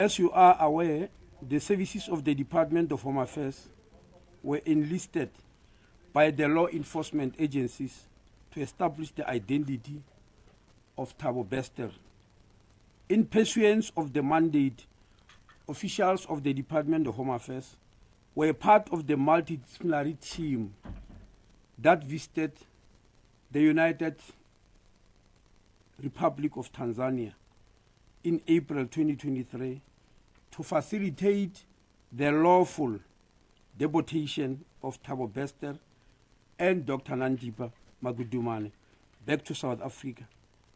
As you are aware, the services of the Department of Home Affairs were enlisted by the law enforcement agencies to establish the identity of Thabo Bester. In pursuance of the mandate, officials of the Department of Home Affairs were part of the multidisciplinary team that visited the United Republic of Tanzania in April 2023 to facilitate the lawful deportation of Thabo Bester and Dr. Nandipa Magudumane back to South Africa.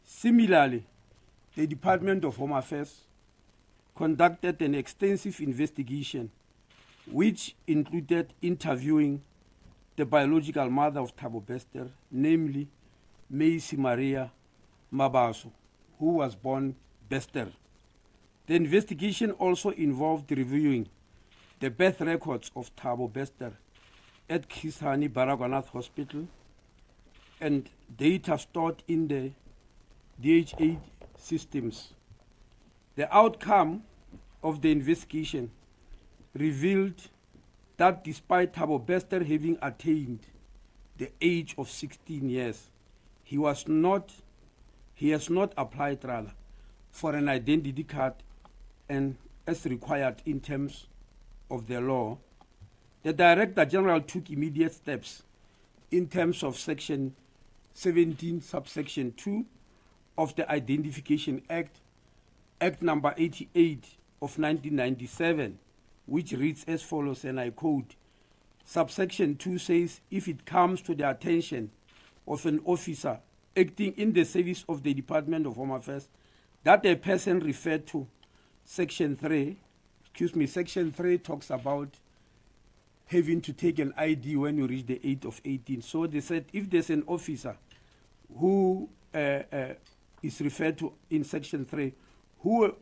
Similarly, the Department of Home Affairs conducted an extensive investigation which included interviewing the biological mother of Thabo Bester, namely Macy Maria Mabaso, who was born Bester. The investigation also involved reviewing the birth records of Thabo Bester at Chris Hani Baragwanath Hospital and data stored in the DHA systems. The outcome of the investigation revealed that despite Thabo Bester having attained the age of 16 years, he has not applied for an identity card and as required in terms of the law. The Director General took immediate steps in terms of Section 17, subsection 2 of the Identification Act, Act number 88 of 1997, which reads as follows, and I quote, subsection 2 says, if it comes to the attention of an officer acting in the service of the Department of Home Affairs that a person referred to Section 3 talks about having to take an ID when you reach the age of 18. So they said if there's an officer who is referred to in Section 3 who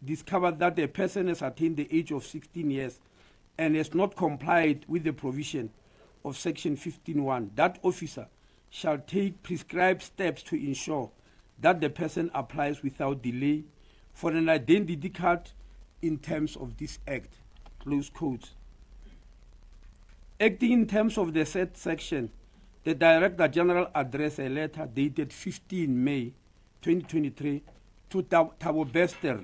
discovered that a person has attained the age of 16 years and has not complied with the provision of Section 15.1, that officer shall take prescribed steps to ensure that the person applies without delay for an identity card in terms of this Act, close quotes. Acting in terms of the said section, the Director General addressed a letter dated 15 May 2023 to Thabo Bester,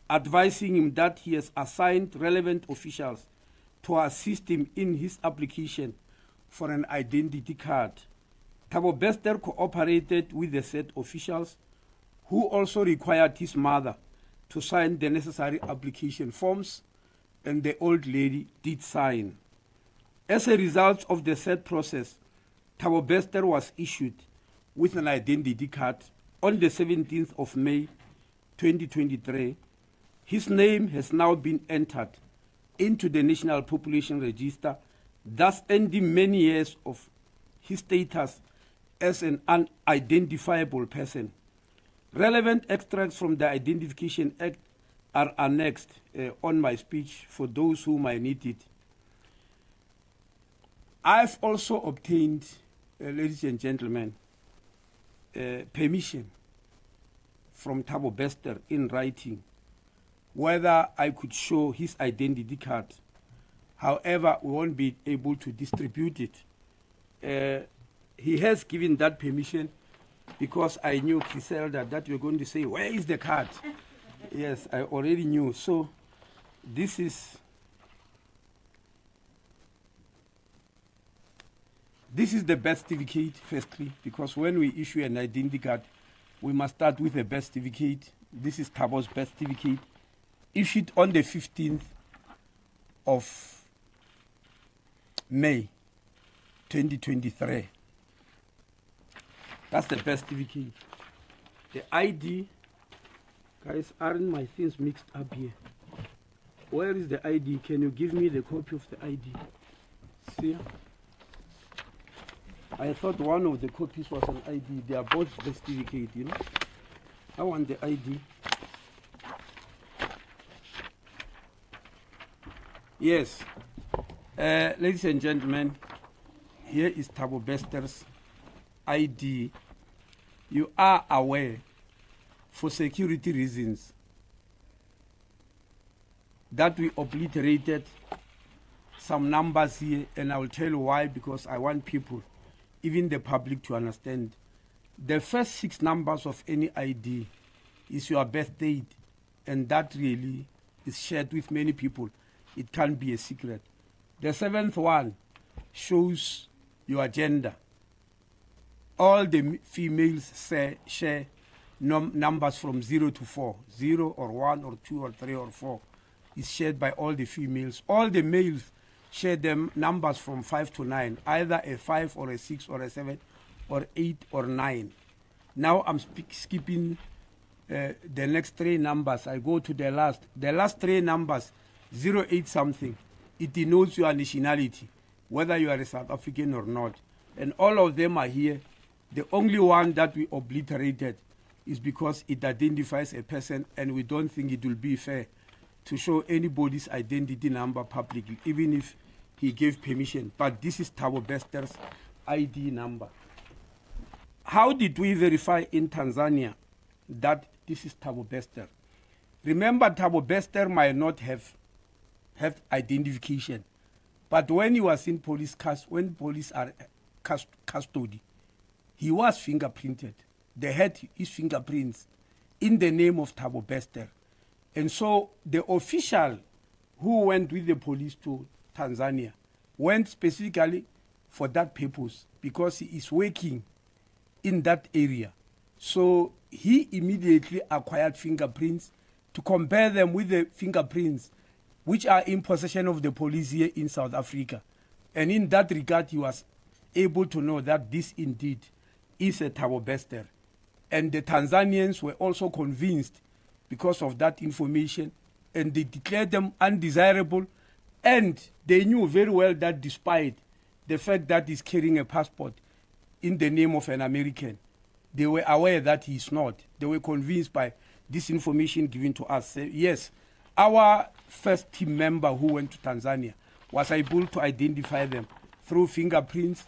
advising him that he has assigned relevant officials to assist him in his application for an identity card. Thabo Bester cooperated with the said officials, who also required his mother to sign the necessary application forms, and the old lady did sign. As a result of the said process, Thabo Bester was issued with an identity card on the 17th of May 2023. His name has now been entered into the National Population Register, thus ending many years of his status as an unidentifiable person. Relevant extracts from the Identification Act are annexed on my speech for those who might need it. I've also obtained, ladies and gentlemen, permission from Thabo Bester in writing whether I could show his identity card. However, we won't be able to distribute it. He has given that permission because I knew, Griselda, that you're going to say, where is the card? Yes, I already knew. So this is the birth certificate, firstly, because when we issue an identity card, we must start with a birth certificate. This is Thabo's birth certificate, issued on the 15th of May 2023. That's the birth certificate. The ID, guys, aren't my things mixed up here? Where is the ID? Can you give me the copy of the ID? See? I thought one of the copies was an ID. They are both birth certificate, you know. I want the ID. Yes. Ladies and gentlemen, here is Thabo Bester's ID. You are aware, for security reasons, that we obliterated some numbers here, and I will tell you why, because I want people, even the public, to understand. The first 6 numbers of any ID is your birth date, and that really is shared with many people. It can't be a secret. The 7th one shows your gender. All the females share numbers from 0 to 4. 0 or 1 or 2 or 3 or 4 is shared by all the females. All the males share them numbers from 5 to 9, either a 5 or a 6 or a 7 or 8 or 9. Now I'm skipping the next 3 numbers. I go to the last. The last 3 numbers, 08 something, it denotes your nationality, whether you are a South African or not. And all of them are here. The only one that we obliterated is because it identifies a person, and we don't think it will be fair to show anybody's identity number publicly, even if he gave permission. But this is Thabo Bester's ID number. How did we verify in Tanzania that this is Thabo Bester? Remember, Thabo Bester might not have identification, but when he was in police custody, he was fingerprinted. They had his fingerprints in the name of Thabo Bester. And so the official who went with the police to Tanzania went specifically for that purpose, because he is working in that area. So he immediately acquired fingerprints to compare them with the fingerprints which are in possession of the police here in South Africa. And in that regard, he was able to know that this indeed is a Thabo Bester. And the Tanzanians were also convinced because of that information, and they declared them undesirable. And they knew very well that despite the fact that he's carrying a passport in the name of an American, they were aware that he's not. They were convinced by this information given to us. Yes, our first team member who went to Tanzania was able to identify them through fingerprints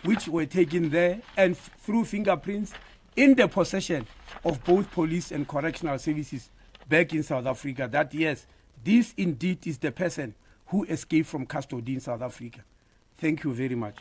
which were taken there, and through fingerprints in the possession of both police and correctional services back in South Africa, that yes, this indeed is the person who escaped from custody in South Africa. Thank you very much.